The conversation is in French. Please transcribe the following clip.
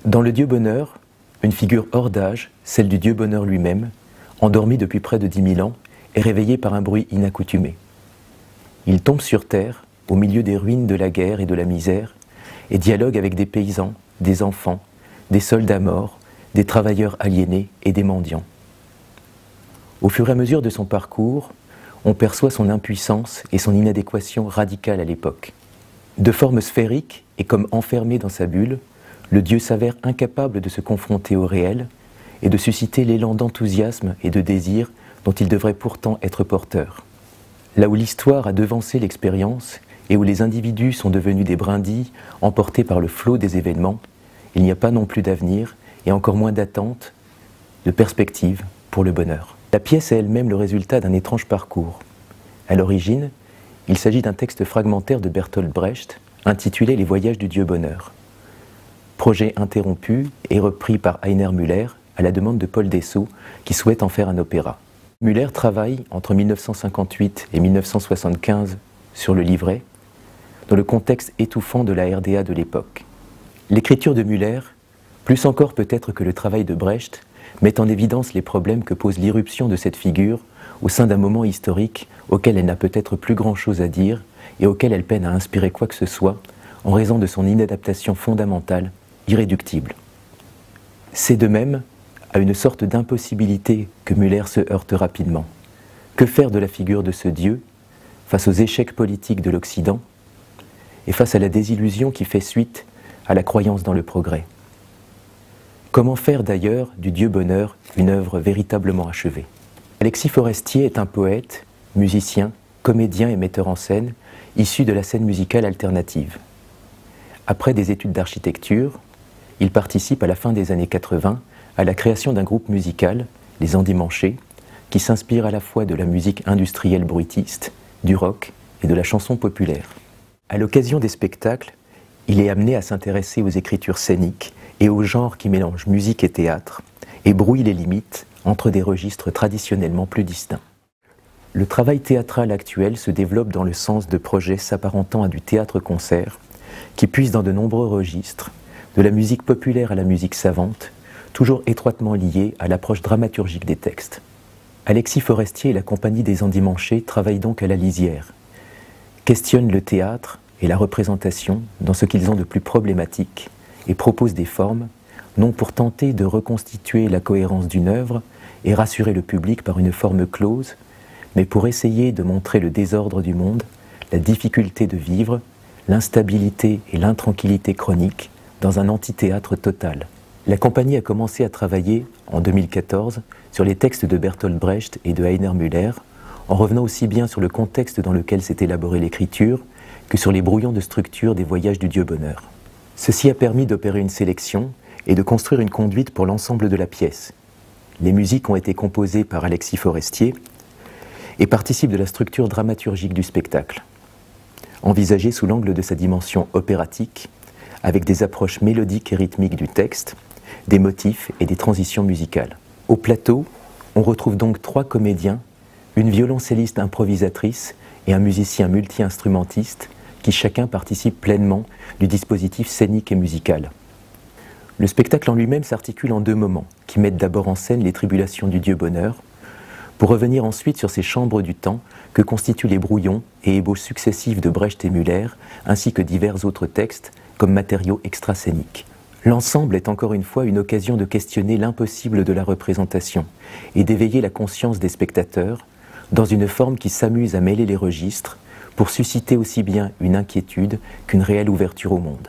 Dans le Dieu bonheur, une figure hors d'âge, celle du Dieu bonheur lui-même, endormi depuis près de 10 000 ans, est réveillé par un bruit inaccoutumé. Il tombe sur terre, au milieu des ruines de la guerre et de la misère, et dialogue avec des paysans, des enfants, des soldats morts, des travailleurs aliénés et des mendiants. Au fur et à mesure de son parcours, on perçoit son impuissance et son inadéquation radicale à l'époque. De forme sphérique et comme enfermé dans sa bulle, le Dieu s'avère incapable de se confronter au réel et de susciter l'élan d'enthousiasme et de désir dont il devrait pourtant être porteur. Là où l'histoire a devancé l'expérience et où les individus sont devenus des brindilles emportés par le flot des événements, il n'y a pas non plus d'avenir et encore moins d'attente, de perspective pour le bonheur. La pièce est elle-même le résultat d'un étrange parcours. À l'origine, il s'agit d'un texte fragmentaire de Bertolt Brecht intitulé « Les voyages du Dieu bonheur ». Projet interrompu et repris par Heiner Müller à la demande de Paul Dessau qui souhaite en faire un opéra. Müller travaille entre 1958 et 1975 sur le livret, dans le contexte étouffant de la RDA de l'époque. L'écriture de Müller, plus encore peut-être que le travail de Brecht, met en évidence les problèmes que pose l'irruption de cette figure au sein d'un moment historique auquel elle n'a peut-être plus grand-chose à dire et auquel elle peine à inspirer quoi que ce soit en raison de son inadaptation fondamentale, irréductible. C'est de même à une sorte d'impossibilité que Müller se heurte rapidement. Que faire de la figure de ce Dieu face aux échecs politiques de l'Occident et face à la désillusion qui fait suite à la croyance dans le progrès? Comment faire d'ailleurs du Dieu bonheur une œuvre véritablement achevée? Alexis Forestier est un poète, musicien, comédien et metteur en scène, issu de la scène musicale alternative. Après des études d'architecture, il participe à la fin des années 80 à la création d'un groupe musical, les Endimanchés, qui s'inspire à la fois de la musique industrielle bruitiste, du rock et de la chanson populaire. À l'occasion des spectacles, il est amené à s'intéresser aux écritures scéniques et aux genres qui mélangent musique et théâtre et brouillent les limites entre des registres traditionnellement plus distincts. Le travail théâtral actuel se développe dans le sens de projets s'apparentant à du théâtre-concert qui puisent dans de nombreux registres, de la musique populaire à la musique savante, toujours étroitement liée à l'approche dramaturgique des textes. Alexis Forestier et la compagnie des Endimanchés travaillent donc à la lisière, questionnent le théâtre et la représentation dans ce qu'ils ont de plus problématique et proposent des formes, non pour tenter de reconstituer la cohérence d'une œuvre et rassurer le public par une forme close, mais pour essayer de montrer le désordre du monde, la difficulté de vivre, l'instabilité et l'intranquillité chronique dans un amphithéâtre total. La compagnie a commencé à travailler, en 2014, sur les textes de Bertolt Brecht et de Heiner Müller, en revenant aussi bien sur le contexte dans lequel s'est élaborée l'écriture que sur les brouillons de structure des voyages du Dieu bonheur. Ceci a permis d'opérer une sélection et de construire une conduite pour l'ensemble de la pièce. Les musiques ont été composées par Alexis Forestier et participent de la structure dramaturgique du spectacle, envisagée sous l'angle de sa dimension opératique, avec des approches mélodiques et rythmiques du texte, des motifs et des transitions musicales. Au plateau, on retrouve donc 3 comédiens, une violoncelliste improvisatrice et un musicien multi-instrumentiste qui chacun participe pleinement du dispositif scénique et musical. Le spectacle en lui-même s'articule en 2 moments, qui mettent d'abord en scène les tribulations du Dieu bonheur, pour revenir ensuite sur ces chambres du temps que constituent les brouillons et ébauches successives de Brecht et Müller, ainsi que divers autres textes, comme matériaux extrascéniques. L'ensemble est encore une fois une occasion de questionner l'impossible de la représentation et d'éveiller la conscience des spectateurs dans une forme qui s'amuse à mêler les registres pour susciter aussi bien une inquiétude qu'une réelle ouverture au monde.